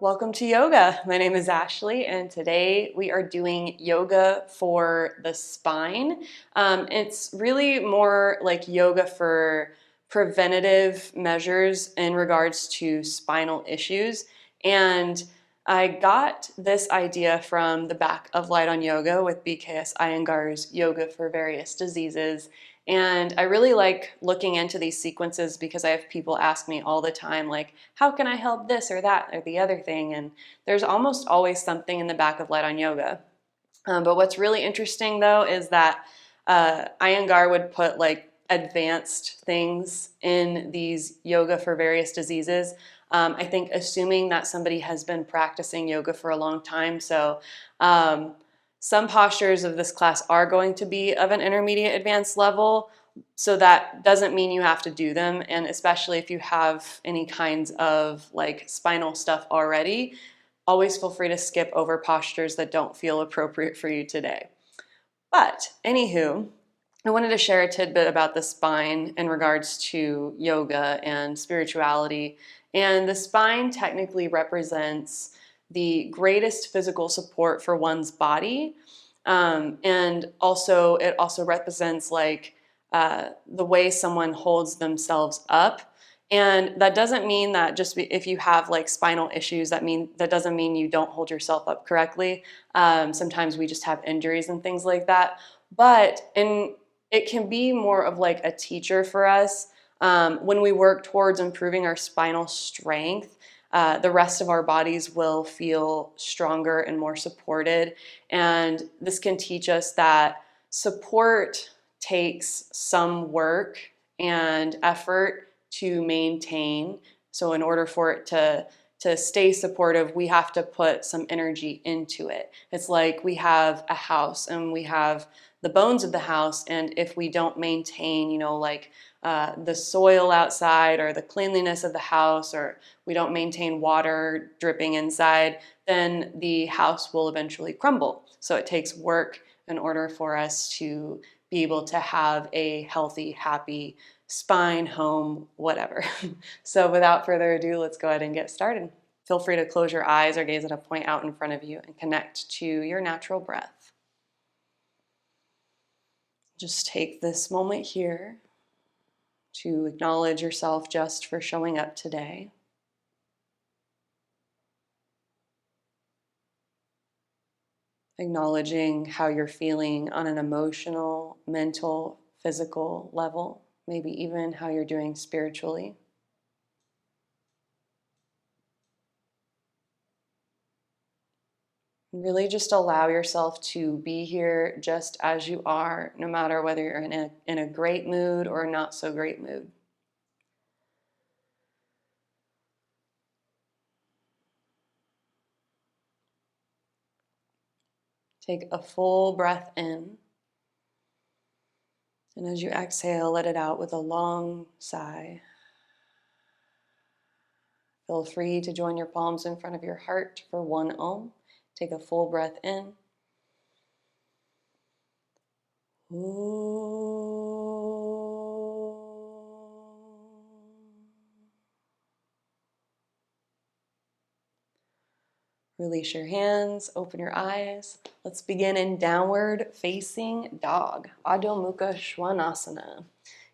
Welcome to yoga. My name is Ashley, and today we are doing yoga for the spine. It's really more like yoga for preventative measures in regards to spinal issues. And I got this idea from the back of Light on Yoga with B.K.S. Iyengar's Yoga for Various Diseases. And I really like looking into these sequences because I have people ask me all the time, like, how can I help this or that or the other thing? And there's almost always something in the back of Light on Yoga. But what's really interesting, though, is that Iyengar would put like advanced things in these yoga for various diseases. I think assuming that somebody has been practicing yoga for a long time. So some postures of this class are going to be of an intermediate advanced level. So that doesn't mean you have to do them. And especially if you have any kinds of like spinal stuff already, always feel free to skip over postures that don't feel appropriate for you today. But anywho, I wanted to share a tidbit about the spine in regards to yoga and spirituality. And the spine technically represents the greatest physical support for one's body. And also, it also represents like the way someone holds themselves up. And that doesn't mean that just if you have like spinal issues, that doesn't mean you don't hold yourself up correctly. Sometimes we just have injuries and things like that. It can be more of like a teacher for us when we work towards improving our spinal strength. The rest of our bodies will feel stronger and more supported. And this can teach us that support takes some work and effort to maintain. So in order for it to stay supportive, we have to put some energy into it. It's like we have a house and we have the bones of the house, and if we don't maintain, like the soil outside or the cleanliness of the house, or we don't maintain water dripping inside, then the house will eventually crumble. So it takes work in order for us to be able to have a healthy, happy spine, home, whatever. So without further ado, let's go ahead and get started. Feel free to close your eyes or gaze at a point out in front of you and connect to your natural breath. Just take this moment here to acknowledge yourself just for showing up today. Acknowledging how you're feeling on an emotional, mental, physical level, maybe even how you're doing spiritually. Really just allow yourself to be here just as you are, no matter whether you're in a great mood or not so great mood. Take a full breath in. And as you exhale, let it out with a long sigh. Feel free to join your palms in front of your heart for one Om. Take a full breath in. Release your hands, open your eyes. Let's begin in downward facing dog, Adho Mukha Svanasana.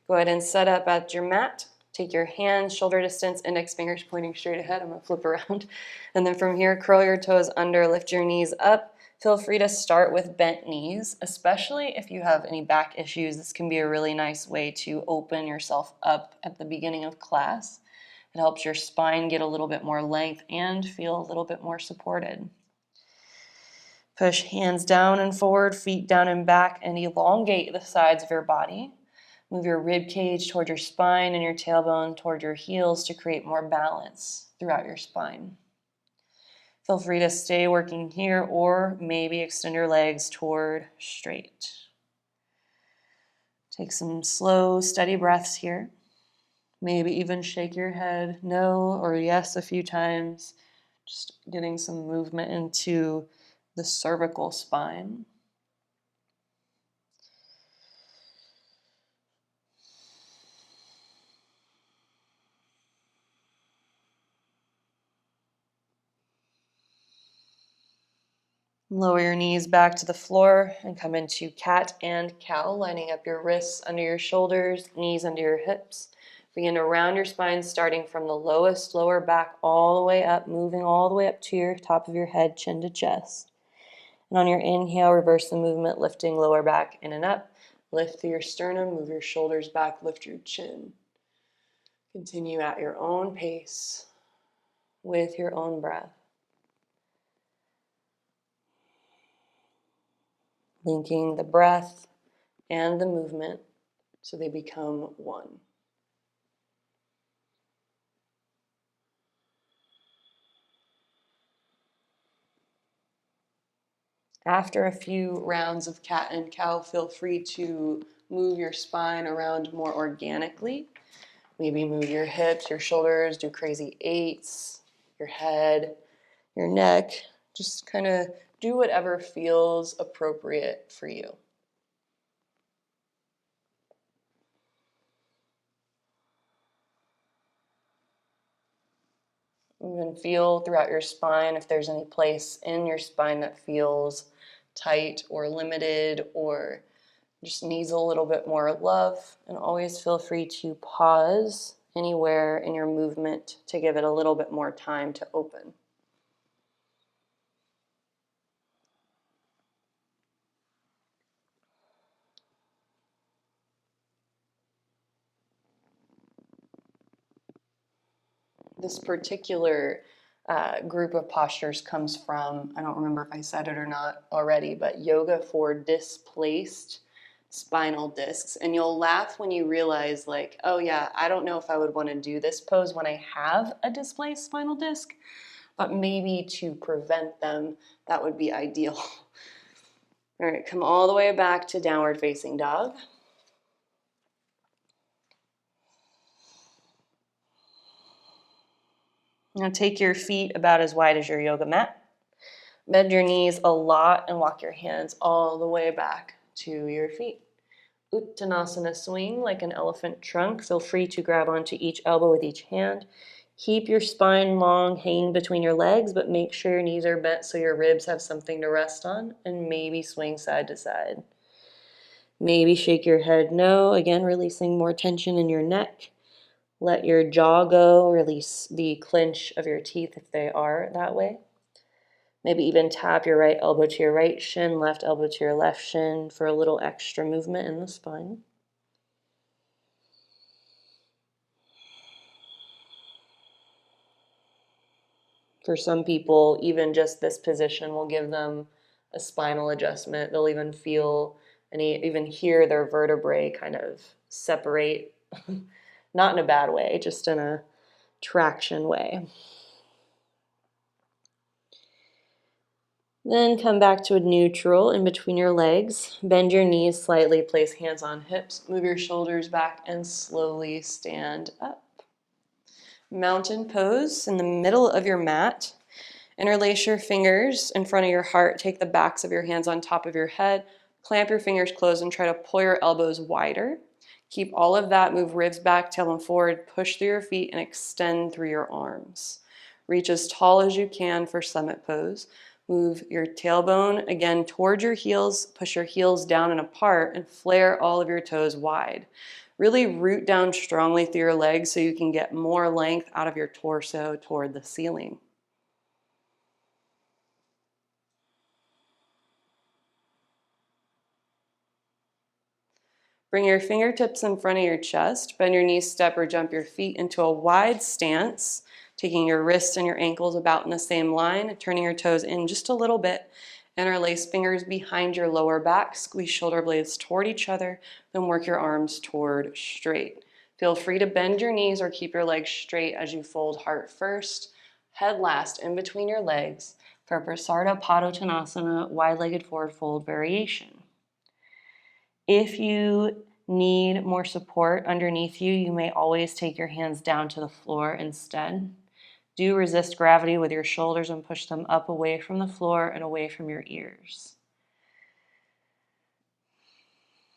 Go ahead and set up at your mat. Take your hands shoulder distance, index fingers pointing straight ahead. I'm going to flip around. And then from here, curl your toes under, lift your knees up. Feel free to start with bent knees, especially if you have any back issues. This can be a really nice way to open yourself up at the beginning of class. It helps your spine get a little bit more length and feel a little bit more supported. Push hands down and forward, feet down and back, and elongate the sides of your body. Move your rib cage toward your spine and your tailbone toward your heels to create more balance throughout your spine. Feel free to stay working here or maybe extend your legs toward straight. Take some slow, steady breaths here. Maybe even shake your head no or yes a few times. Just getting some movement into the cervical spine. Lower your knees back to the floor and come into cat and cow, lining up your wrists under your shoulders, knees under your hips. Begin to round your spine, starting from the lowest lower back all the way up, moving all the way up to your top of your head, chin to chest. And on your inhale, reverse the movement, lifting lower back in and up. Lift through your sternum, move your shoulders back, lift your chin. Continue at your own pace with your own breath. Linking the breath and the movement so they become one. After a few rounds of cat and cow, feel free to move your spine around more organically. Maybe move your hips, your shoulders, do crazy eights, your head, your neck. Just kind of do whatever feels appropriate for you. You can feel throughout your spine if there's any place in your spine that feels tight or limited or just needs a little bit more love. And always feel free to pause anywhere in your movement to give it a little bit more time to open. This particular group of postures comes from, I don't remember if I said it or not already, but yoga for displaced spinal discs. And you'll laugh when you realize, like, oh yeah, I don't know if I would want to do this pose when I have a displaced spinal disc, but maybe to prevent them, that would be ideal. All right, come all the way back to downward facing dog. Now take your feet about as wide as your yoga mat. Bend your knees a lot and walk your hands all the way back to your feet. Uttanasana swing like an elephant trunk. Feel free to grab onto each elbow with each hand. Keep your spine long, hanging between your legs, but make sure your knees are bent so your ribs have something to rest on, and maybe swing side to side. Maybe shake your head no, again releasing more tension in your neck. Let your jaw go, release the clench of your teeth if they are that way. Maybe even tap your right elbow to your right shin, left elbow to your left shin for a little extra movement in the spine. For some people, even just this position will give them a spinal adjustment. They'll even feel and even hear their vertebrae kind of separate, not in a bad way, just in a traction way. Then come back to a neutral in between your legs. Bend your knees slightly, place hands on hips, move your shoulders back, and slowly stand up. Mountain pose in the middle of your mat. Interlace your fingers in front of your heart. Take the backs of your hands on top of your head. Clamp your fingers closed and try to pull your elbows wider. Keep all of that. Move ribs back, tailbone forward. Push through your feet and extend through your arms. Reach as tall as you can for summit pose. Move your tailbone again towards your heels. Push your heels down and apart and flare all of your toes wide. Really root down strongly through your legs so you can get more length out of your torso toward the ceiling. Bring your fingertips in front of your chest. Bend your knees, step or jump your feet into a wide stance, taking your wrists and your ankles about in the same line, turning your toes in just a little bit. Interlace fingers behind your lower back. Squeeze shoulder blades toward each other. Then work your arms toward straight. Feel free to bend your knees or keep your legs straight as you fold heart first, head last in between your legs for Prasarna Padottanasana, wide-legged forward fold variation. If you need more support underneath you, you may always take your hands down to the floor instead. Do resist gravity with your shoulders and push them up away from the floor and away from your ears.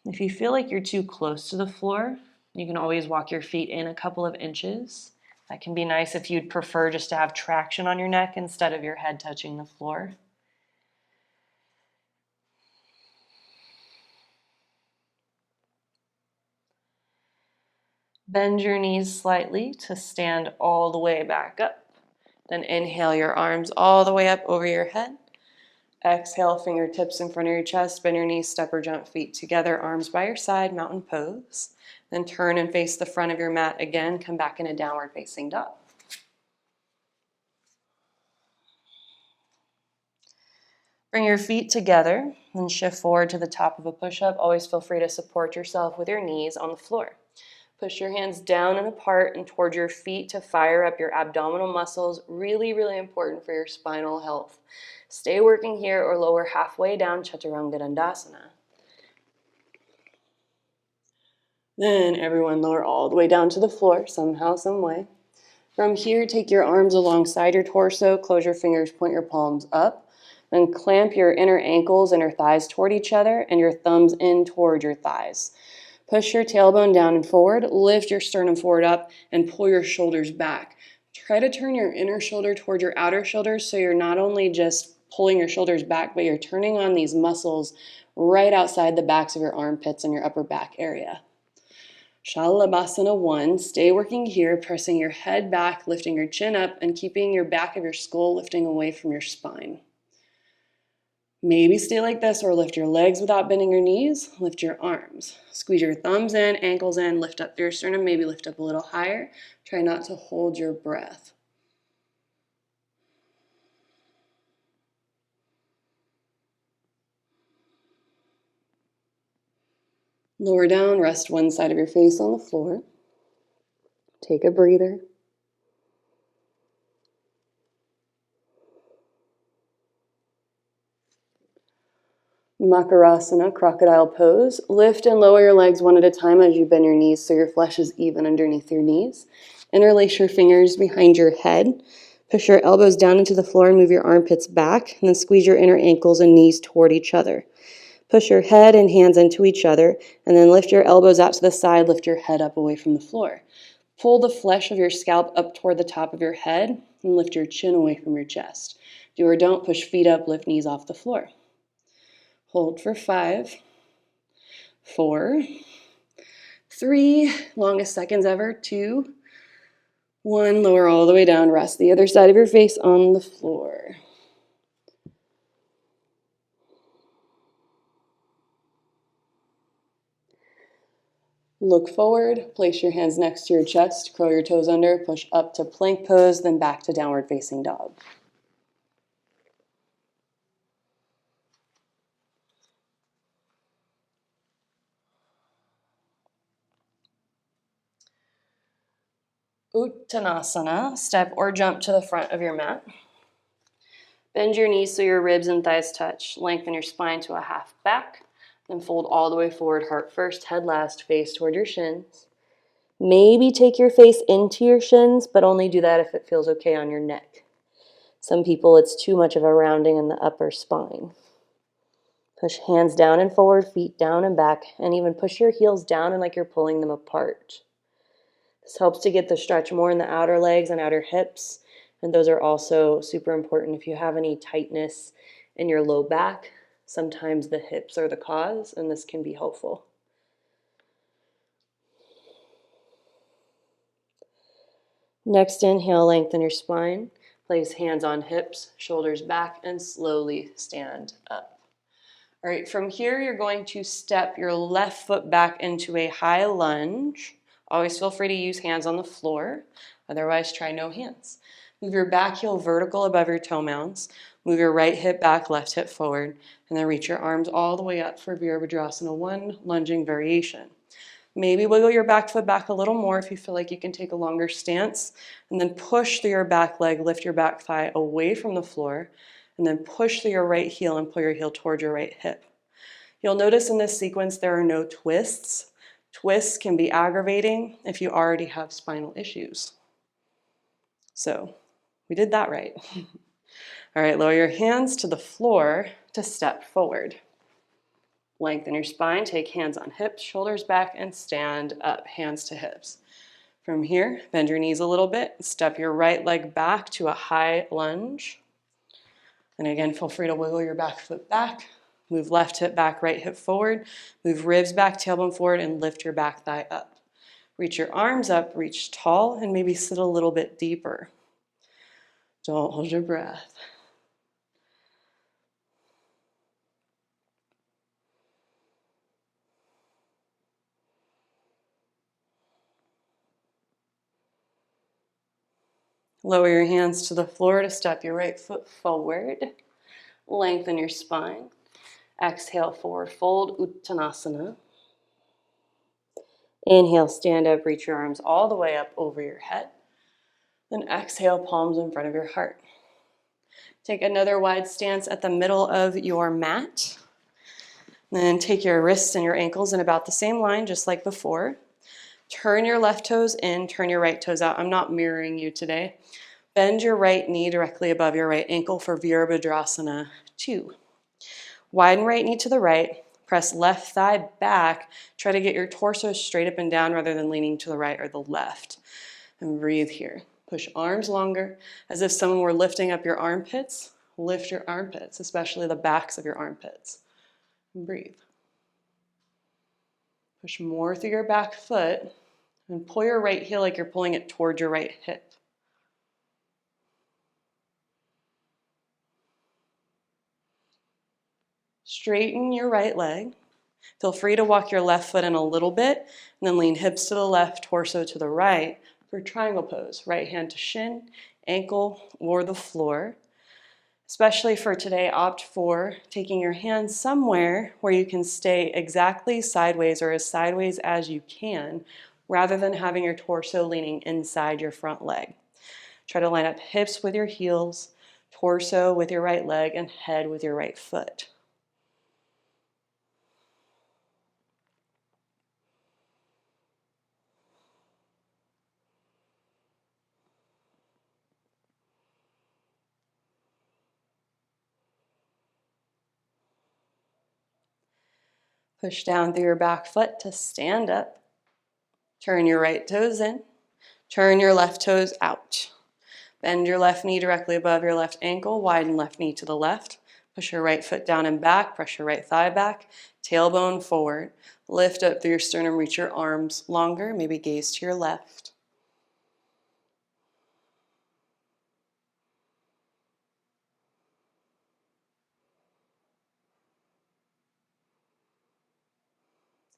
If you feel like you're too close to the floor, you can always walk your feet in a couple of inches. That can be nice if you'd prefer just to have traction on your neck instead of your head touching the floor. Bend your knees slightly to stand all the way back up. Then inhale your arms all the way up over your head. Exhale, fingertips in front of your chest. Bend your knees, step or jump, feet together, arms by your side, mountain pose. Then turn and face the front of your mat again. Come back in a downward facing dog. Bring your feet together and shift forward to the top of a push-up. Always feel free to support yourself with your knees on the floor. Push your hands down and apart and toward your feet to fire up your abdominal muscles. Really, really important for your spinal health. Stay working here or lower halfway down, Chaturanga Dandasana. Then everyone lower all the way down to the floor, somehow, some way. From here, take your arms alongside your torso, close your fingers, point your palms up, then clamp your inner ankles, inner thighs toward each other, and your thumbs in toward your thighs. Push your tailbone down and forward, lift your sternum forward up, and pull your shoulders back. Try to turn your inner shoulder toward your outer shoulder so you're not only just pulling your shoulders back, but you're turning on these muscles right outside the backs of your armpits and your upper back area. Shalabhasana 1, stay working here, pressing your head back, lifting your chin up, and keeping your back of your skull lifting away from your spine. Maybe stay like this or lift your legs without bending your knees. Lift your arms. Squeeze your thumbs in, ankles in, lift up your sternum, maybe lift up a little higher. Try not to hold your breath. Lower down, rest one side of your face on the floor. Take a breather. Makarasana, Crocodile Pose. Lift and lower your legs one at a time as you bend your knees so your flesh is even underneath your knees. Interlace your fingers behind your head. Push your elbows down into the floor and move your armpits back, and then squeeze your inner ankles and knees toward each other. Push your head and hands into each other, and then lift your elbows out to the side, lift your head up away from the floor. Pull the flesh of your scalp up toward the top of your head, and lift your chin away from your chest. Do or don't push feet up, lift knees off the floor. Hold for 5, 4, 3, longest seconds ever, 2, 1, lower all the way down, rest the other side of your face on the floor. Look forward, place your hands next to your chest, curl your toes under, push up to plank pose, then back to downward facing dog. Uttanasana, step or jump to the front of your mat. Bend your knees so your ribs and thighs touch. Lengthen your spine to a half back. Then fold all the way forward, heart first, head last, face toward your shins. Maybe take your face into your shins, but only do that if it feels okay on your neck. Some people, it's too much of a rounding in the upper spine. Push hands down and forward, feet down and back, and even push your heels down and like you're pulling them apart. This helps to get the stretch more in the outer legs and outer hips, and those are also super important if you have any tightness in your low back. Sometimes the hips are the cause, and this can be helpful. Next inhale, lengthen your spine. Place hands on hips, shoulders back, and slowly stand up. All right, from here, you're going to step your left foot back into a high lunge. Always feel free to use hands on the floor. Otherwise, try no hands. Move your back heel vertical above your toe mounds. Move your right hip back, left hip forward, and then reach your arms all the way up for Virabhadrasana 1, lunging variation. Maybe wiggle your back foot back a little more if you feel like you can take a longer stance, and then push through your back leg, lift your back thigh away from the floor, and then push through your right heel and pull your heel towards your right hip. You'll notice in this sequence there are no twists. Twists can be aggravating if you already have spinal issues. So we did that right. All right, lower your hands to the floor to step forward. Lengthen your spine, take hands on hips, shoulders back, and stand up, hands to hips. From here, bend your knees a little bit, step your right leg back to a high lunge. And again, feel free to wiggle your back foot back, move left hip back, right hip forward, move ribs back, tailbone forward, and lift your back thigh up. Reach your arms up, reach tall, and maybe sit a little bit deeper. Don't hold your breath. Lower your hands to the floor to step your right foot forward. Lengthen your spine. Exhale, forward fold, Uttanasana. Inhale, stand up, reach your arms all the way up over your head. Then exhale, palms in front of your heart. Take another wide stance at the middle of your mat. Then take your wrists and your ankles in about the same line, just like before. Turn your left toes in, turn your right toes out. I'm not mirroring you today. Bend your right knee directly above your right ankle for Virabhadrasana 2. Widen right knee to the right. Press left thigh back. Try to get your torso straight up and down rather than leaning to the right or the left. And breathe here. Push arms longer, as if someone were lifting up your armpits. Lift your armpits, especially the backs of your armpits. And breathe. Push more through your back foot and pull your right heel like you're pulling it towards your right hip. Straighten your right leg. Feel free to walk your left foot in a little bit and then lean hips to the left, torso to the right for triangle pose. Right hand to shin, ankle, or the floor. Especially for today, opt for taking your hands somewhere where you can stay exactly sideways or as sideways as you can, rather than having your torso leaning inside your front leg. Try to line up hips with your heels, torso with your right leg, and head with your right foot. Push down through your back foot to stand up. Turn your right toes in. Turn your left toes out. Bend your left knee directly above your left ankle. Widen left knee to the left. Push your right foot down and back. Press your right thigh back. Tailbone forward. Lift up through your sternum. Reach your arms longer. Maybe gaze to your left.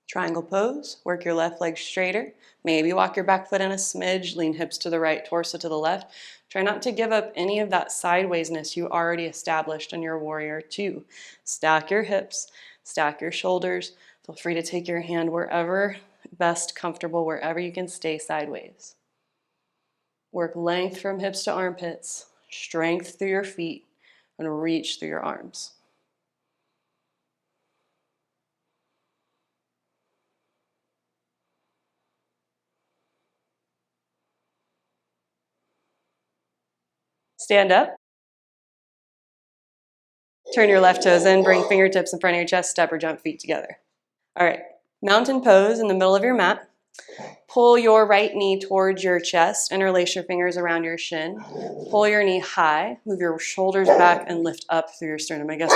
Triangle pose, work your left leg straighter. Maybe walk your back foot in a smidge, lean hips to the right, torso to the left. Try not to give up any of that sidewaysness you already established in your warrior 2. Stack your hips, stack your shoulders. Feel free to take your hand wherever best comfortable, wherever you can stay sideways. Work length from hips to armpits, strength through your feet, and reach through your arms. Stand up. Turn your left toes in, bring fingertips in front of your chest, step or jump feet together. All right, mountain pose in the middle of your mat. Pull your right knee towards your chest, interlace your fingers around your shin. Pull your knee high, move your shoulders back and lift up through your sternum. I guess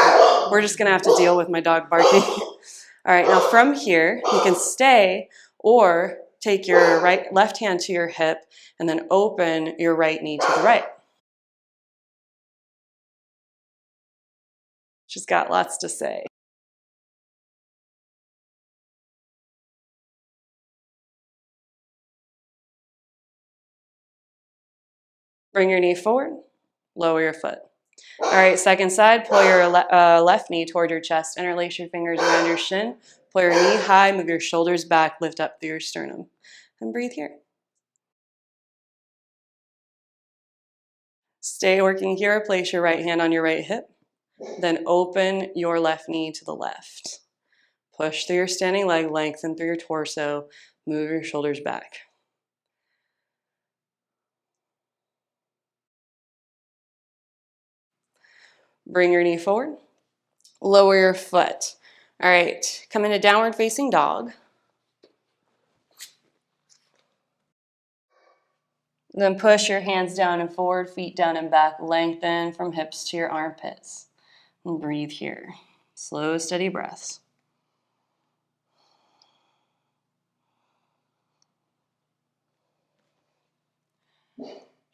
we're just gonna have to deal with my dog barking. All right, now from here, you can stay or take your left hand to your hip and then open your right knee to the right. She's got lots to say. Bring your knee forward, lower your foot. All right, second side, pull your left knee toward your chest, interlace your fingers around your shin, pull your knee high, move your shoulders back, lift up through your sternum, and breathe here. Stay working here, place your right hand on your right hip, then open your left knee to the left. Push through your standing leg, lengthen through your torso, move your shoulders back. Bring your knee forward, lower your foot. All right, come into downward facing dog. Then push your hands down and forward, feet down and back, lengthen from hips to your armpits. And breathe here. Slow, steady breaths.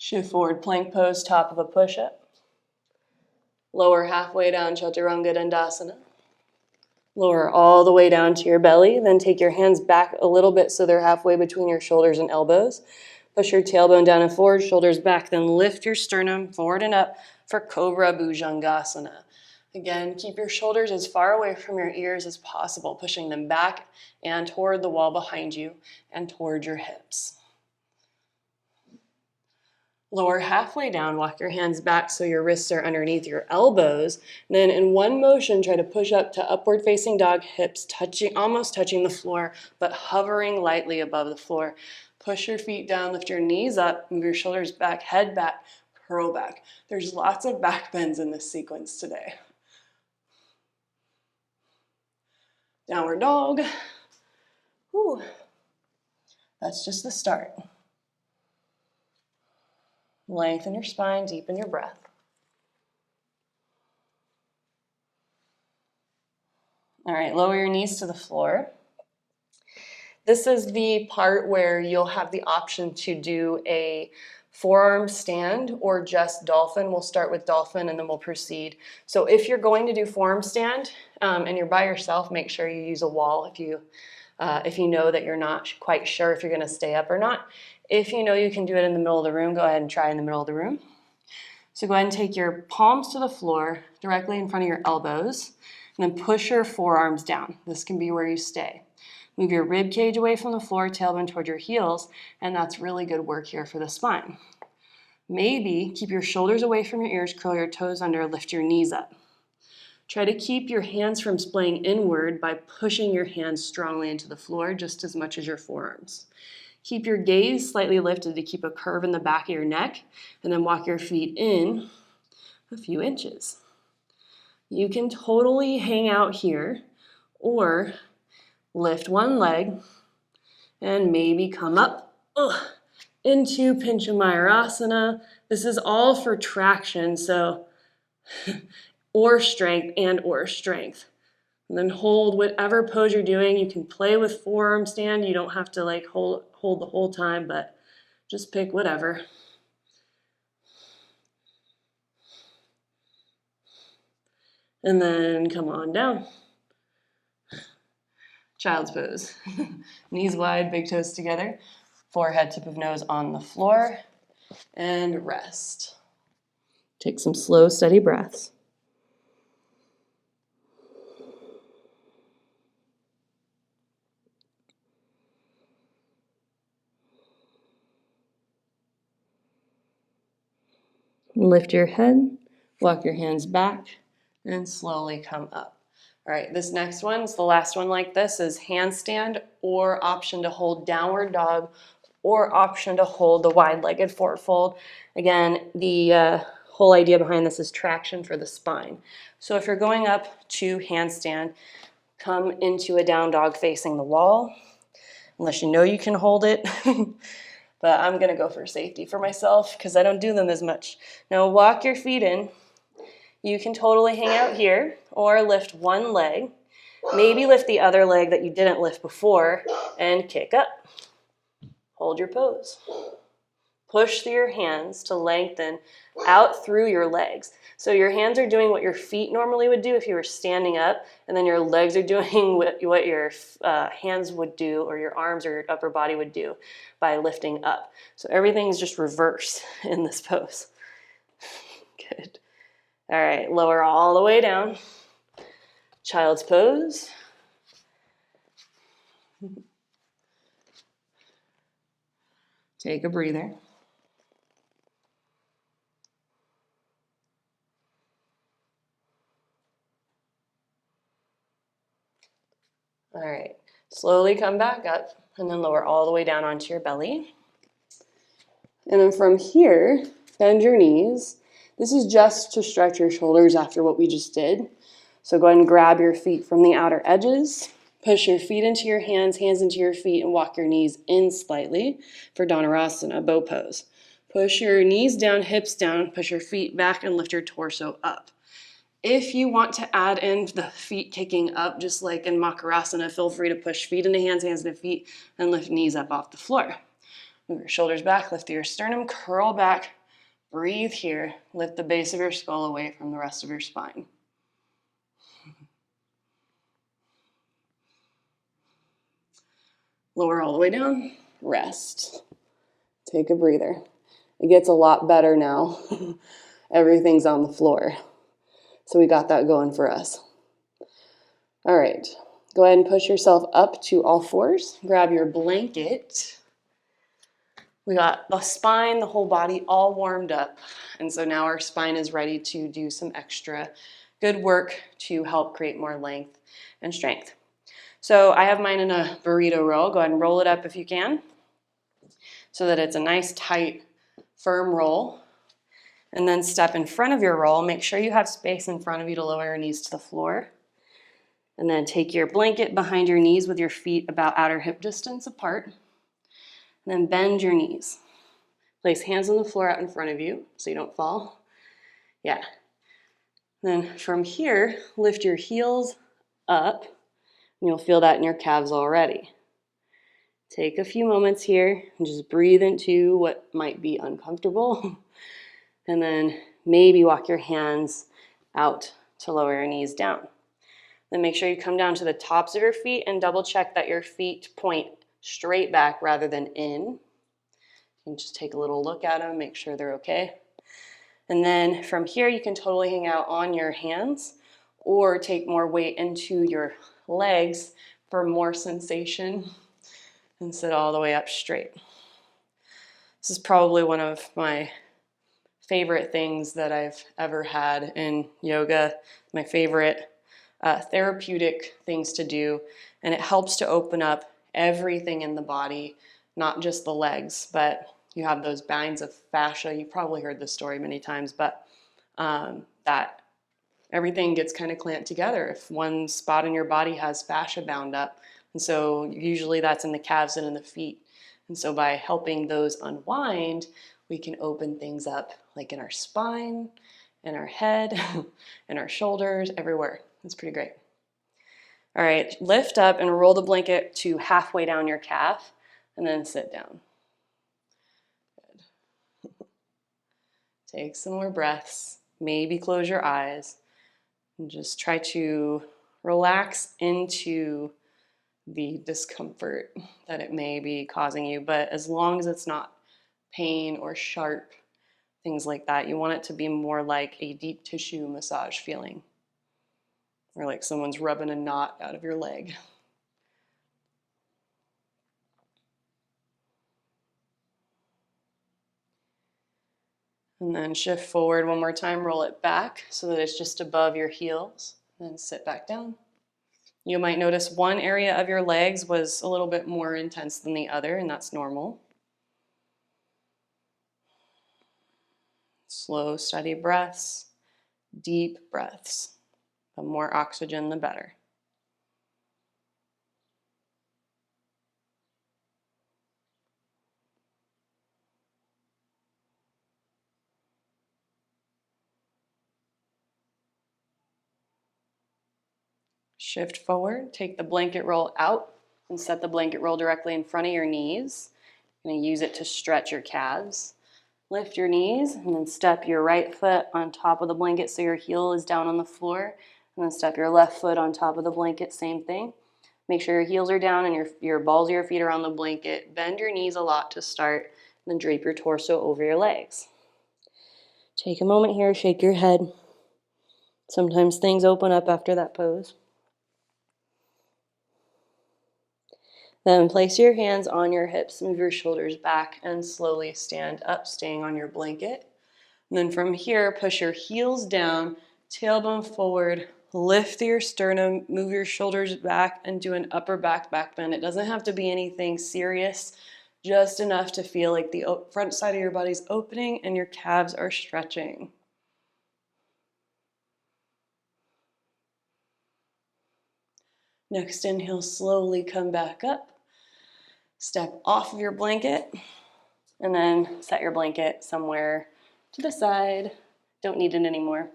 Shift forward, plank pose, top of a push-up. Lower halfway down, Chaturanga Dandasana. Lower all the way down to your belly, then take your hands back a little bit so they're halfway between your shoulders and elbows. Push your tailbone down and forward, shoulders back, then lift your sternum forward and up for Cobra Boujangasana. Again, keep your shoulders as far away from your ears as possible, pushing them back and toward the wall behind you and toward your hips. Lower halfway down, walk your hands back so your wrists are underneath your elbows. Then in one motion, try to push up to upward facing dog, hips almost touching the floor, but hovering lightly above the floor. Push your feet down, lift your knees up, move your shoulders back, head back, curl back. There's lots of back bends in this sequence today. Downward dog. Whew. That's just the start. Lengthen your spine, deepen your breath. All right, lower your knees to the floor. This is the part where you'll have the option to do a forearm stand or just dolphin. We'll start with dolphin and then we'll proceed. So if you're going to do forearm stand and you're by yourself, make sure you use a wall if you know that you're not quite sure if you're going to stay up or not. If you know you can do it in the middle of the room, go ahead and try in the middle of the room. So go ahead and take your palms to the floor directly in front of your elbows and then push your forearms down. This can be where you stay. Move your rib cage away from the floor, tailbone toward your heels, and that's really good work here for the spine. Maybe keep your shoulders away from your ears, curl your toes under, lift your knees up. Try to keep your hands from splaying inward by pushing your hands strongly into the floor just as much as your forearms. Keep your gaze slightly lifted to keep a curve in the back of your neck, and then walk your feet in a few inches. You can totally hang out here or lift one leg and maybe come up into Pincha Mayurasana. This is all for traction, so or strength and or strength. And then hold whatever pose you're doing. You can play with forearm stand. You don't have to like hold the whole time, but just pick whatever. And then come on down. Child's pose. Knees wide, big toes together. Forehead, tip of nose on the floor. And rest. Take some slow, steady breaths. Lift your head, walk your hands back, and slowly come up. All right, this next one is the last one like this, is handstand or option to hold downward dog or option to hold the wide-legged forward fold. Again, the whole idea behind this is traction for the spine. So if you're going up to handstand, come into a down dog facing the wall, unless you know you can hold it. But I'm going to go for safety for myself because I don't do them as much. Now walk your feet in. You can totally hang out here or lift one leg. Maybe lift the other leg that you didn't lift before and kick up. Hold your pose. Push through your hands to lengthen out through your legs. So your hands are doing what your feet normally would do if you were standing up, and then your legs are doing what your hands would do, or your arms or your upper body would do by lifting up. So everything's just reverse in this pose. Good. All right, lower all the way down. Child's pose. Take a breather. All right, slowly come back up and then lower all the way down onto your belly. And then from here, bend your knees. This is just to stretch your shoulders after what we just did. So go ahead and grab your feet from the outer edges. Push your feet into your hands into your feet, and walk your knees in slightly for Donarasana Bow Pose. Push your knees down, hips down, push your feet back and lift your torso up. If you want to add in the feet kicking up, just like in Makarasana, feel free to push feet into hands into feet, and lift knees up off the floor. Move your shoulders back, lift your sternum, curl back, breathe here. Lift the base of your skull away from the rest of your spine. Lower all the way down, rest. Take a breather. It gets a lot better now. Everything's on the floor. So we got that going for us. All right, go ahead and push yourself up to all fours. Grab your blanket. We got the spine, the whole body all warmed up. And so now our spine is ready to do some extra good work to help create more length and strength. So I have mine in a burrito roll. Go ahead and roll it up if you can so that it's a nice, tight, firm roll. And then step in front of your roll. Make sure you have space in front of you to lower your knees to the floor. And then take your blanket behind your knees with your feet about outer hip distance apart. And then bend your knees. Place hands on the floor out in front of you so you don't fall. Yeah. Then from here, lift your heels up. And you'll feel that in your calves already. Take a few moments here and just breathe into what might be uncomfortable. And then maybe walk your hands out to lower your knees down. Then make sure you come down to the tops of your feet and double check that your feet point straight back rather than in. You can just take a little look at them, make sure they're okay. And then from here, you can totally hang out on your hands or take more weight into your legs for more sensation and sit all the way up straight. This is probably one of my favorite things that I've ever had in yoga, my favorite therapeutic things to do, and it helps to open up everything in the body, not just the legs, but you have those bands of fascia. You probably heard this story many times, but that everything gets kind of clamped together if one spot in your body has fascia bound up. And so usually that's in the calves and in the feet. And so by helping those unwind, we can open things up like in our spine, in our head, in our shoulders, everywhere. It's pretty great. All right, lift up and roll the blanket to halfway down your calf and then sit down. Good. Take some more breaths. Maybe close your eyes. And just try to relax into the discomfort that it may be causing you. But as long as it's not pain or sharp, things like that, you want it to be more like a deep tissue massage feeling. Or like someone's rubbing a knot out of your leg. And then shift forward one more time, roll it back so that it's just above your heels. Then sit back down. You might notice one area of your legs was a little bit more intense than the other, and that's normal. Slow, steady breaths, deep breaths. The more oxygen, the better. Shift forward, take the blanket roll out and set the blanket roll directly in front of your knees. You're going to use it to stretch your calves. Lift your knees and then step your right foot on top of the blanket so your heel is down on the floor. And then step your left foot on top of the blanket, same thing. Make sure your heels are down and your balls of your feet are on the blanket. Bend your knees a lot to start, and then drape your torso over your legs. Take a moment here, shake your head. Sometimes things open up after that pose. Then place your hands on your hips, move your shoulders back, and slowly stand up, staying on your blanket. And then from here, push your heels down, tailbone forward, lift your sternum, move your shoulders back, and do an upper back bend. It doesn't have to be anything serious, just enough to feel like the front side of your body's opening and your calves are stretching. Next inhale, slowly come back up. Step off of your blanket, and then set your blanket somewhere to the side. Don't need it anymore.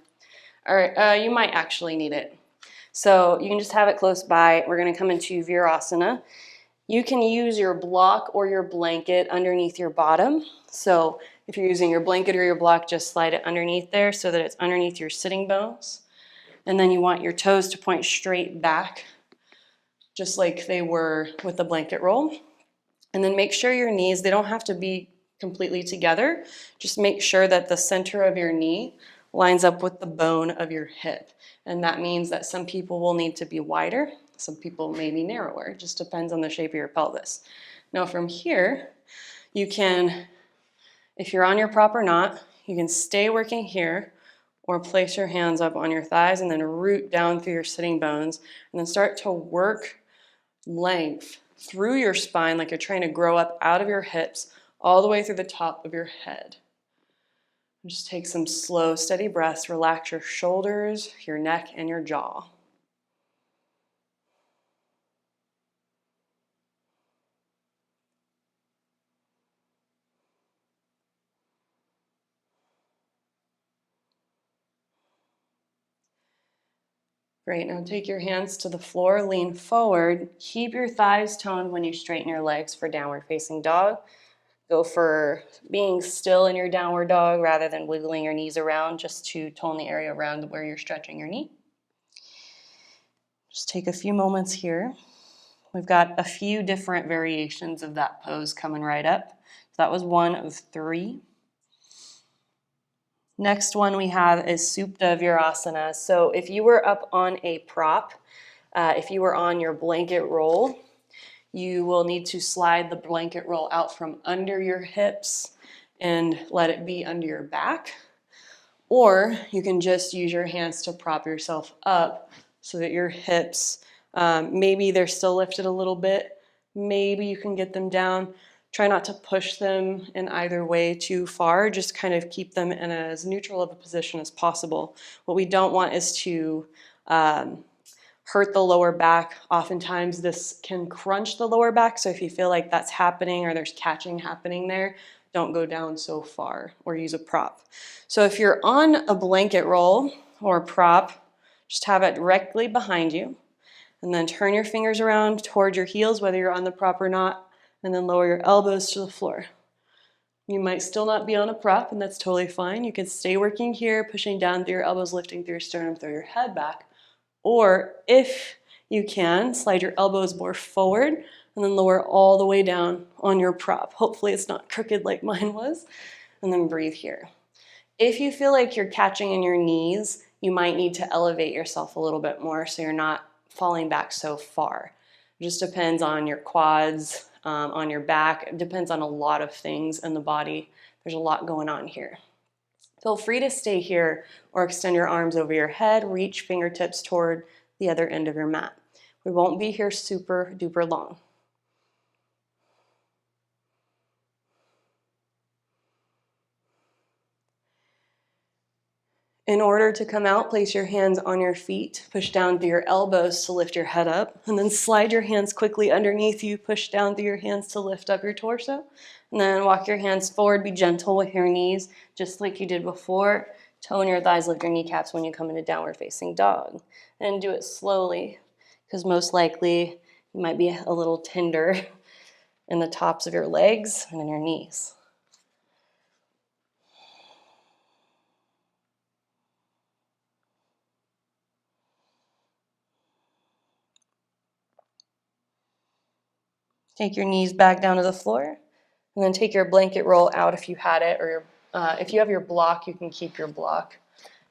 All right, you might actually need it. So you can just have it close by. We're going to come into Virasana. You can use your block or your blanket underneath your bottom. So If you're using your blanket or your block, just slide it underneath there so that it's underneath your sitting bones. And then you want your toes to point straight back, just like they were with the blanket roll. And then make sure your knees, they don't have to be completely together. Just make sure that the center of your knee lines up with the bone of your hip. And that means that some people will need to be wider, some people may be narrower. It just depends on the shape of your pelvis. Now from here, you can, if you're on your prop or not, you can stay working here or place your hands up on your thighs and then root down through your sitting bones and then start to work length through your spine like you're trying to grow up out of your hips all the way through the top of your head. Just take some slow, steady breaths. Relax your shoulders, your neck, and your jaw. Great, now take your hands to the floor, lean forward. Keep your thighs toned when you straighten your legs for downward facing dog. Go for being still in your downward dog rather than wiggling your knees around just to tone the area around where you're stretching your knee. Just take a few moments here. We've got a few different variations of that pose coming right up. So that was one of 3. Next one we have is Supta Virasana. So if you were up on a prop, if you were on your blanket roll, you will need to slide the blanket roll out from under your hips and let it be under your back. Or you can just use your hands to prop yourself up so that your hips, maybe they're still lifted a little bit. Maybe you can get them down. Try not to push them in either way too far. Just kind of keep them in as neutral of a position as possible. What we don't want is to hurt the lower back. Oftentimes this can crunch the lower back, so if you feel like that's happening or there's catching happening there, don't go down so far or use a prop. So if you're on a blanket roll or a prop, just have it directly behind you and then turn your fingers around toward your heels, whether you're on the prop or not, and then lower your elbows to the floor. You might still not be on a prop, and that's totally fine. You can stay working here, pushing down through your elbows, lifting through your sternum, throw your head back. Or if you can, slide your elbows more forward and then lower all the way down on your prop. Hopefully it's not crooked like mine was. And then breathe here. If you feel like you're catching in your knees, you might need to elevate yourself a little bit more so you're not falling back so far. It just depends on your quads, on your back. It depends on a lot of things in the body. There's a lot going on here. Feel free to stay here or extend your arms over your head, reach fingertips toward the other end of your mat. We won't be here super duper long. In order to come out, place your hands on your feet, push down through your elbows to lift your head up, and then slide your hands quickly underneath you, push down through your hands to lift up your torso, and then walk your hands forward, be gentle with your knees, just like you did before. Tone your thighs, lift your kneecaps when you come into downward facing dog, and do it slowly, because most likely you might be a little tender in the tops of your legs and in your knees. Take your knees back down to the floor, and then take your blanket roll out if you had it, or if you have your block, you can keep your block.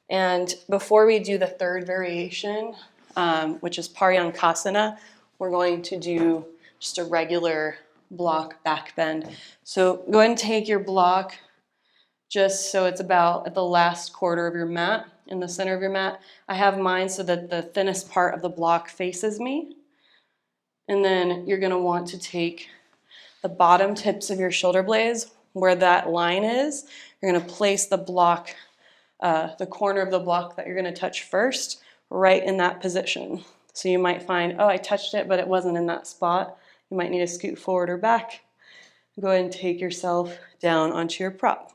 And before we do the third variation, which is Parian Kasana, we're going to do just a regular block back bend. So go ahead and take your block just so it's about at the last quarter of your mat, in the center of your mat. I have mine so that the thinnest part of the block faces me. And then you're going to want to take the bottom tips of your shoulder blades, where that line is. You're going to place the block, the corner of the block that you're going to touch first, right in that position. So you might find, oh, I touched it, but it wasn't in that spot. You might need to scoot forward or back. Go ahead and take yourself down onto your prop.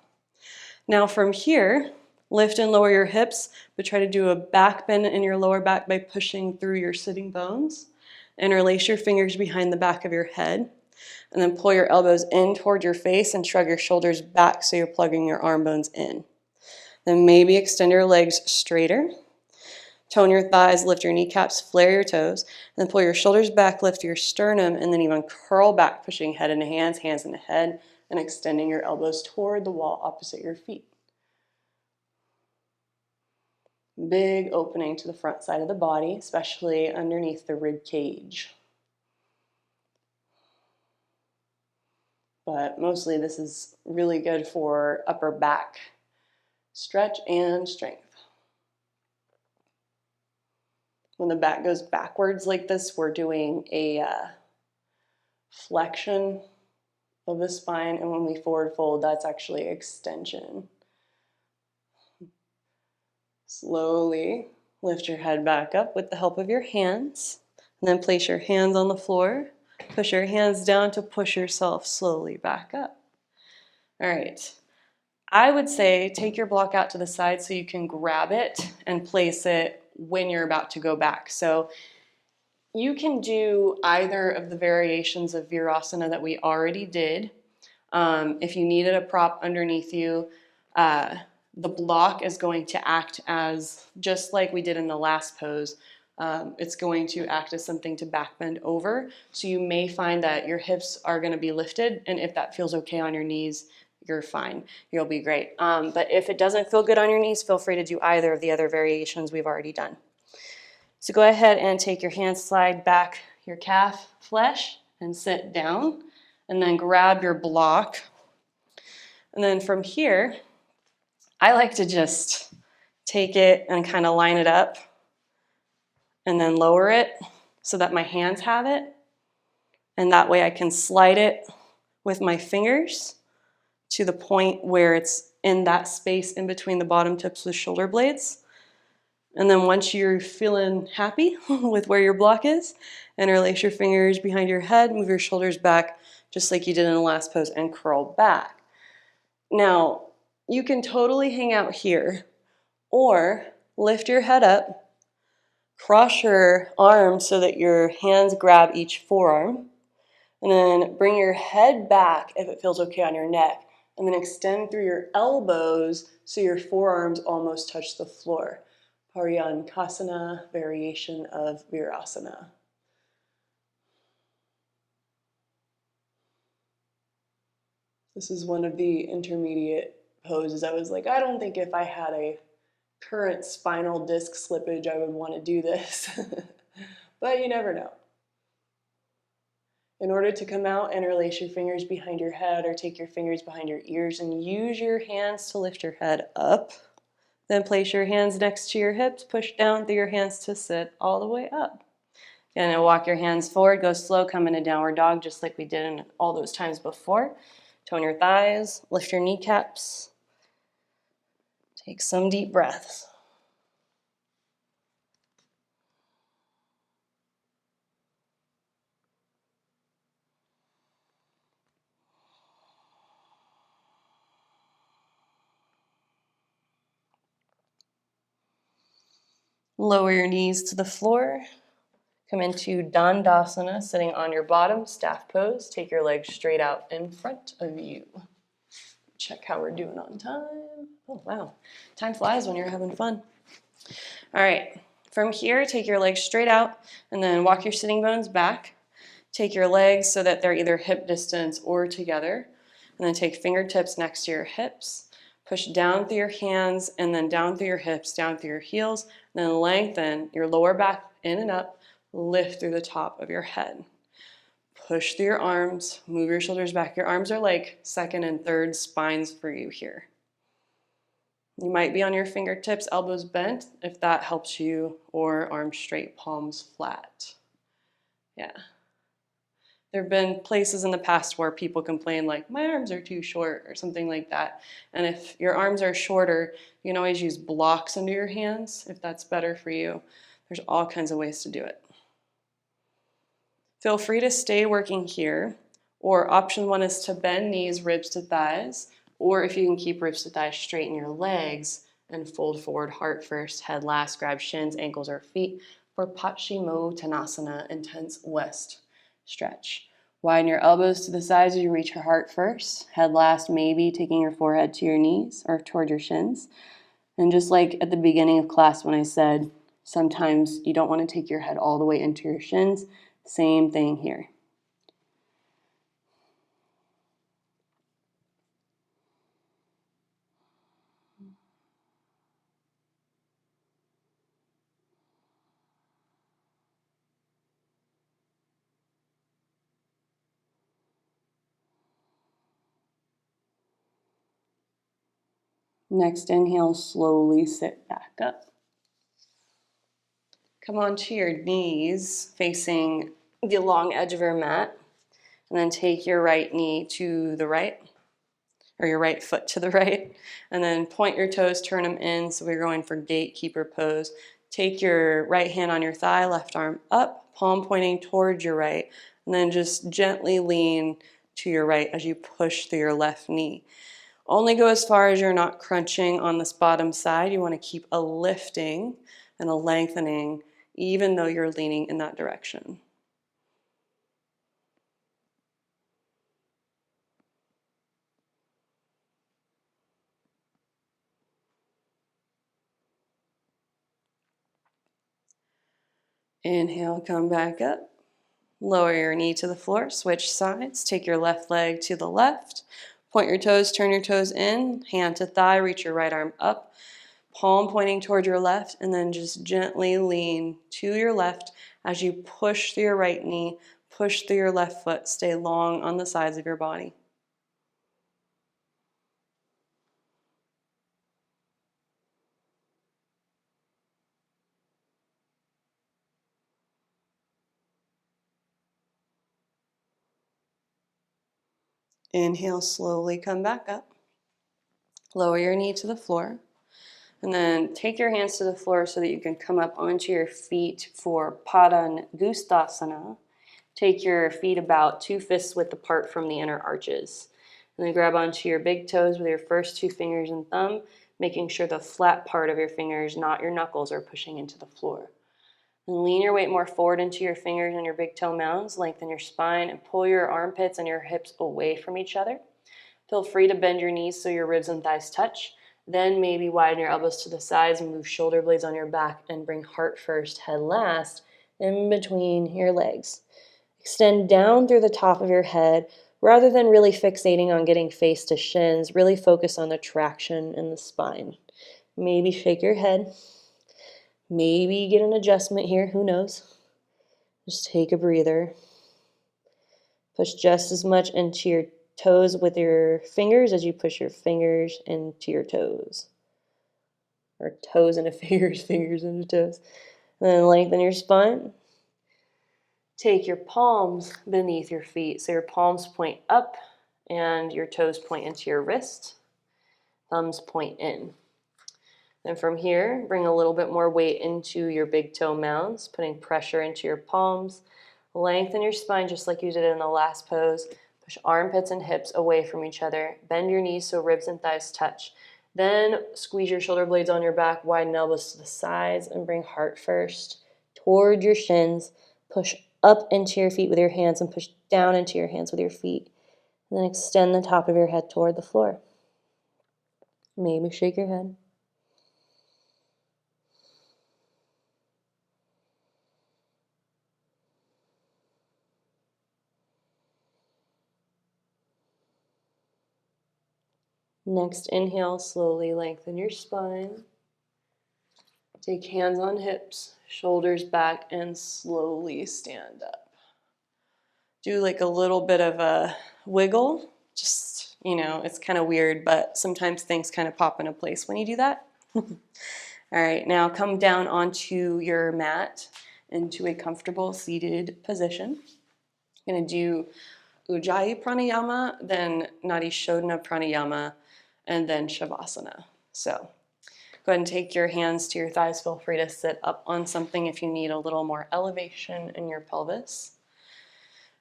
Now from here, lift and lower your hips, but try to do a back bend in your lower back by pushing through your sitting bones. Interlace your fingers behind the back of your head. And then pull your elbows in toward your face and shrug your shoulders back so you're plugging your arm bones in. Then maybe extend your legs straighter. Tone your thighs, lift your kneecaps, flare your toes. And then pull your shoulders back, lift your sternum, and then even curl back, pushing head into hands, hands into head, and extending your elbows toward the wall opposite your feet. Big opening to the front side of the body, especially underneath the rib cage. But mostly this is really good for upper back stretch and strength. When the back goes backwards like this, we're doing a flexion of the spine, and when we forward fold, that's actually extension. Slowly lift your head back up with the help of your hands, and then place your hands on the floor. Push your hands down to push yourself slowly back up. All right. I would say take your block out to the side so you can grab it and place it when you're about to go back. So you can do either of the variations of Virasana that we already did. If you needed a prop underneath you, the block is going to act as, just like we did in the last pose, it's going to act as something to backbend over. So you may find that your hips are going to be lifted, and if that feels okay on your knees, you're fine. You'll be great. But if it doesn't feel good on your knees, feel free to do either of the other variations we've already done. So go ahead and take your hands, slide back your calf flesh and sit down, and then grab your block. And then from here, I like to just take it and kind of line it up and then lower it so that my hands have it. And that way I can slide it with my fingers to the point where it's in that space in between the bottom tips of the shoulder blades. And then once you're feeling happy with where your block is, interlace your fingers behind your head, move your shoulders back just like you did in the last pose, and curl back. Now, you can totally hang out here, or lift your head up, cross your arms so that your hands grab each forearm, and then bring your head back if it feels okay on your neck, and then extend through your elbows so your forearms almost touch the floor. Parian Kasana, variation of Virasana. This is one of the intermediate poses. I was like, I don't think if I had a current spinal disc slippage, I would want to do this. But you never know. In order to come out, interlace your fingers behind your head or take your fingers behind your ears and use your hands to lift your head up. Then place your hands next to your hips, push down through your hands to sit all the way up. And then walk your hands forward, go slow, come into downward dog just like we did in all those times before. Tone your thighs, lift your kneecaps. Take some deep breaths. Lower your knees to the floor. Come into Donarasana, sitting on your bottom, staff pose. Take your legs straight out in front of you. Check how we're doing on time. Oh, wow. Time flies when you're having fun. All right. From here, take your legs straight out and then walk your sitting bones back. Take your legs so that they're either hip distance or together. And then take fingertips next to your hips. Push down through your hands and then down through your hips, down through your heels. And then lengthen your lower back in and up. Lift through the top of your head. Push through your arms. Move your shoulders back. Your arms are like second and third spines for you here. You might be on your fingertips, elbows bent, if that helps you, or arms straight, palms flat. Yeah. There have been places in the past where people complain like, my arms are too short or something like that. And if your arms are shorter, you can always use blocks under your hands if that's better for you. There's all kinds of ways to do it. Feel free to stay working here, or option one is to bend knees, ribs to thighs, or if you can keep ribs to thighs, straighten your legs and fold forward, heart first, head last, grab shins, ankles, or feet for Uttanasana, intense west stretch. Widen your elbows to the sides as you reach your heart first. Head last, maybe taking your forehead to your knees or toward your shins. And just like at the beginning of class when I said sometimes you don't want to take your head all the way into your shins, same thing here. Next inhale, slowly sit back up. Come onto your knees, facing the long edge of your mat, and then take your right knee to the right, or your right foot to the right, and then point your toes, turn them in, so we're going for Gatekeeper Pose. Take your right hand on your thigh, left arm up, palm pointing towards your right, and then just gently lean to your right as you push through your left knee. Only go as far as you're not crunching on this bottom side. You want to keep a lifting and a lengthening even though you're leaning in that direction. Inhale, come back up. Lower your knee to the floor, switch sides. Take your left leg to the left. Point your toes, turn your toes in, hand to thigh, reach your right arm up. Palm pointing toward your left, and then just gently lean to your left as you push through your right knee, push through your left foot, stay long on the sides of your body. Inhale, slowly come back up. Lower your knee to the floor. And then take your hands to the floor so that you can come up onto your feet for Padan Gustasana. Take your feet about 2 fists width apart from the inner arches. And then grab onto your big toes with your first 2 fingers and thumb, making sure the flat part of your fingers, not your knuckles, are pushing into the floor. And lean your weight more forward into your fingers and your big toe mounds. Lengthen your spine and pull your armpits and your hips away from each other. Feel free to bend your knees so your ribs and thighs touch. Then maybe widen your elbows to the sides and move shoulder blades on your back and bring heart first, head last, in between your legs. Extend down through the top of your head. Rather than really fixating on getting face to shins, really focus on the traction in the spine. Maybe shake your head. Maybe get an adjustment here, who knows? Just take a breather. Push just as much into your toes with your fingers as you push your fingers into your toes. Or toes into fingers, fingers into toes. And then lengthen your spine. Take your palms beneath your feet. So your palms point up and your toes point into your wrist. Thumbs point in. Then from here, bring a little bit more weight into your big toe mounds, putting pressure into your palms. Lengthen your spine just like you did in the last pose. Push armpits and hips away from each other. Bend your knees so ribs and thighs touch. Then squeeze your shoulder blades on your back, widen elbows to the sides, and bring heart first toward your shins. Push up into your feet with your hands and push down into your hands with your feet. And then extend the top of your head toward the floor. Maybe shake your head. Next inhale, slowly lengthen your spine. Take hands on hips, shoulders back, and slowly stand up. Do like a little bit of a wiggle. Just, it's kind of weird, but sometimes things kind of pop into place when you do that. All right, now come down onto your mat into a comfortable seated position. You're going to do Ujjayi Pranayama, then Nadi Shodhana Pranayama, and then Shavasana. So go ahead and take your hands to your thighs. Feel free to sit up on something if you need a little more elevation in your pelvis.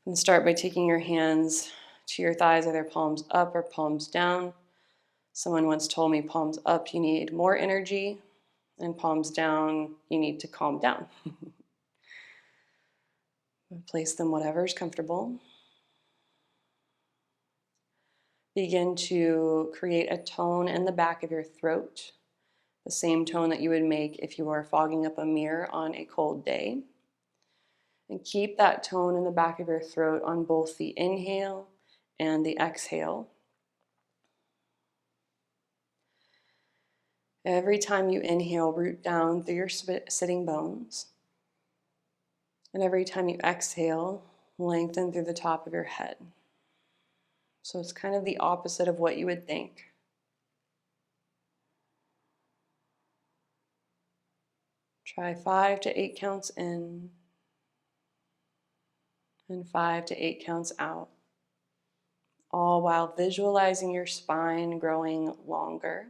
And start by taking your hands to your thighs, either palms up or palms down. Someone once told me palms up, you need more energy, and palms down, you need to calm down. Place them whatever is comfortable. Begin to create a tone in the back of your throat, the same tone that you would make if you were fogging up a mirror on a cold day. And keep that tone in the back of your throat on both the inhale and the exhale. Every time you inhale, root down through your sitting bones. And every time you exhale, lengthen through the top of your head. So it's kind of the opposite of what you would think. Try 5 to 8 counts in and 5 to 8 counts out, all while visualizing your spine growing longer.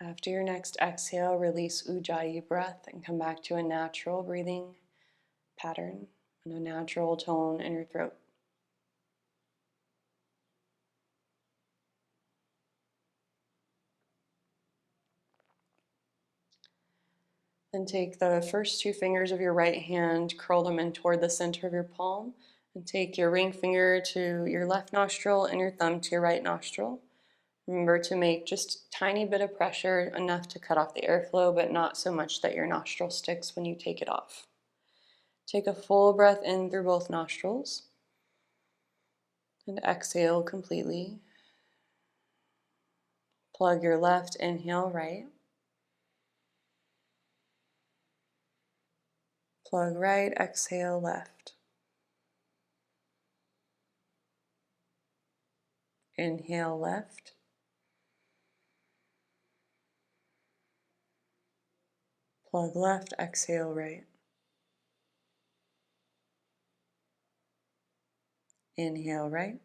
After your next exhale, release Ujjayi breath and come back to a natural breathing pattern and a natural tone in your throat. Then take the first 2 fingers of your right hand, curl them in toward the center of your palm, and take your ring finger to your left nostril and your thumb to your right nostril. Remember to make just a tiny bit of pressure, enough to cut off the airflow, but not so much that your nostril sticks when you take it off. Take a full breath in through both nostrils and exhale completely. Plug your left, inhale right. Plug right, exhale left. Inhale left. Plug left, exhale right. Inhale right.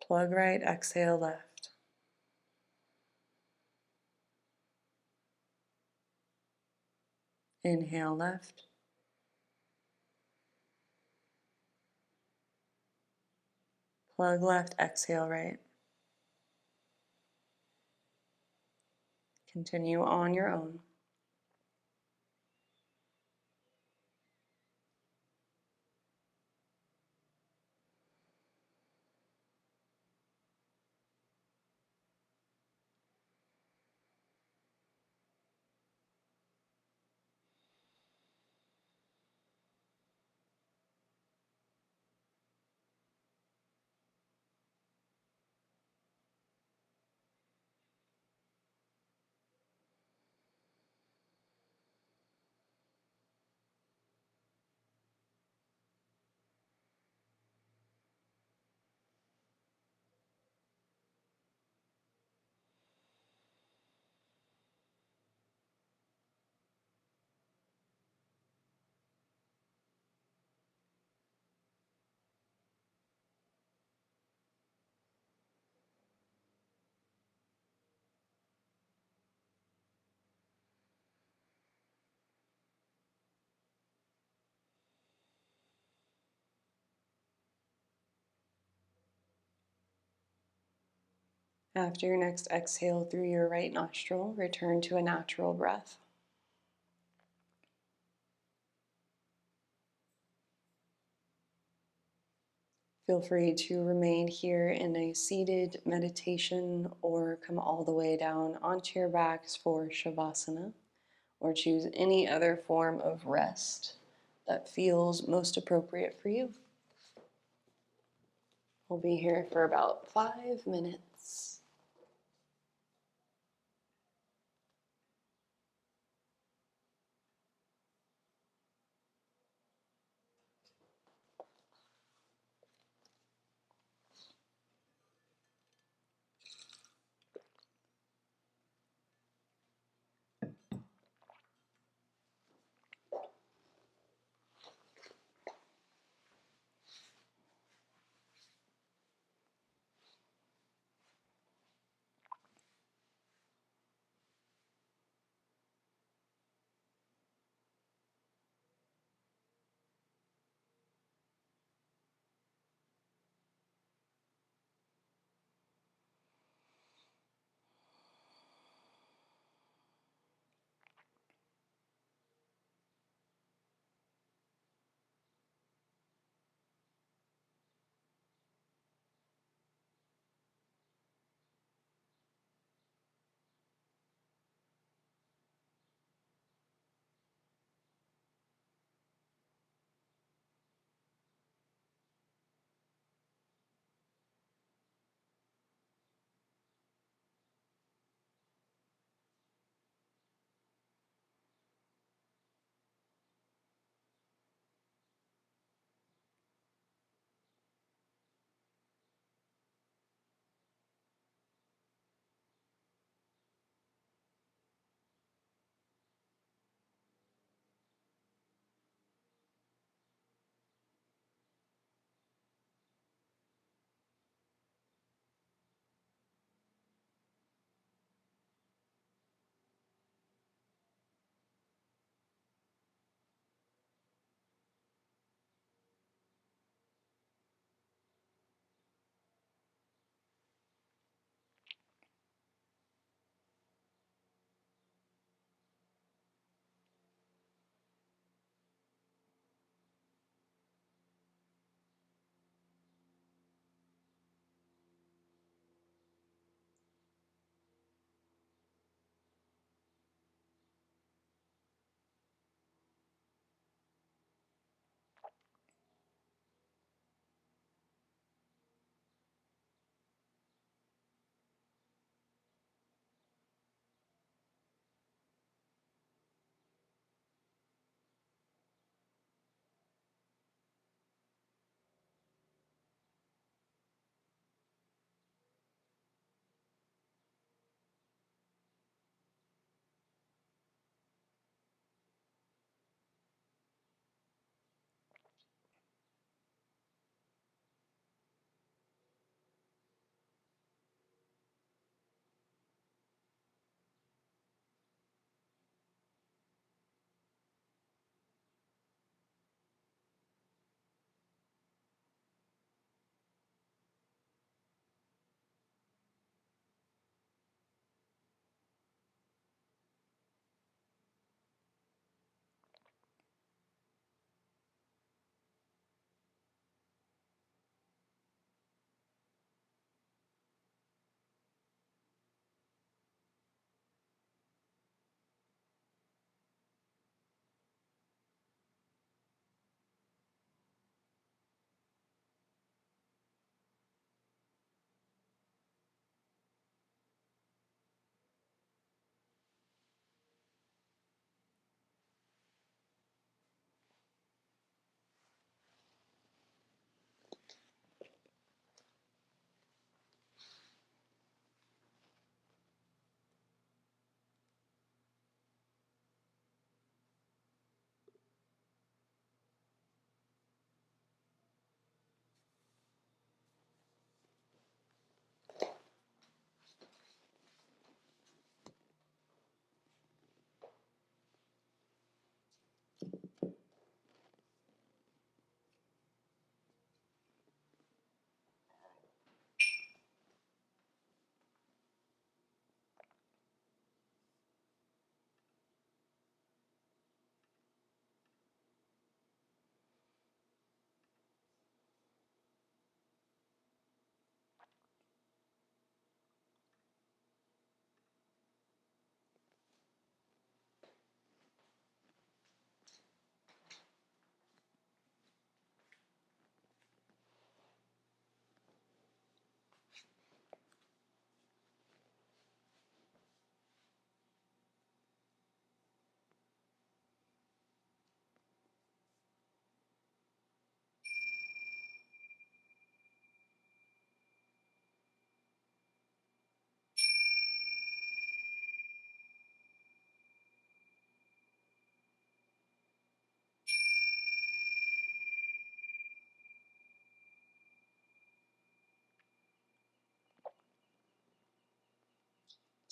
Plug right, exhale left. Inhale left. Plug left, exhale right. Continue on your own. After your next exhale through your right nostril, return to a natural breath. Feel free to remain here in a seated meditation or come all the way down onto your backs for Shavasana, or choose any other form of rest that feels most appropriate for you. We'll be here for about 5 minutes.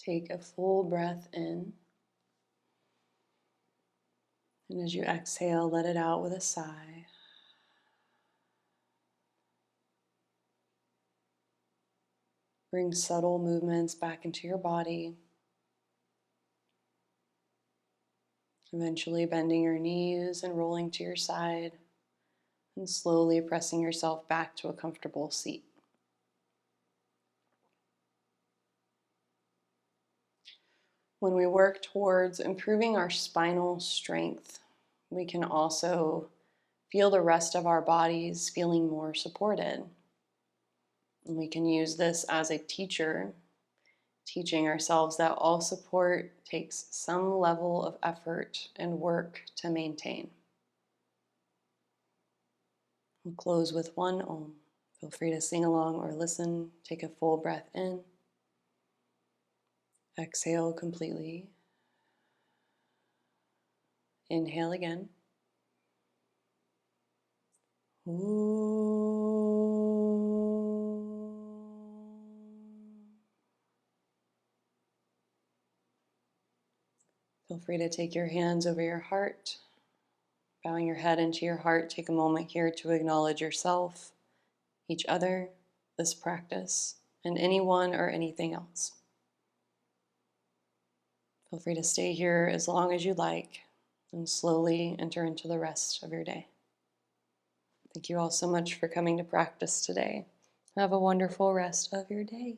Take a full breath in. And as you exhale, let it out with a sigh. Bring subtle movements back into your body. Eventually bending your knees and rolling to your side, and slowly pressing yourself back to a comfortable seat. When we work towards improving our spinal strength, we can also feel the rest of our bodies feeling more supported. And we can use this as a teacher, teaching ourselves that all support takes some level of effort and work to maintain. We'll close with one Om. Feel free to sing along or listen. Take a full breath in. Exhale completely. Inhale again. Feel free to take your hands over your heart. Bowing your head into your heart, take a moment here to acknowledge yourself, each other, this practice, and anyone or anything else. Feel free to stay here as long as you like and slowly enter into the rest of your day. Thank you all so much for coming to practice today. Have a wonderful rest of your day.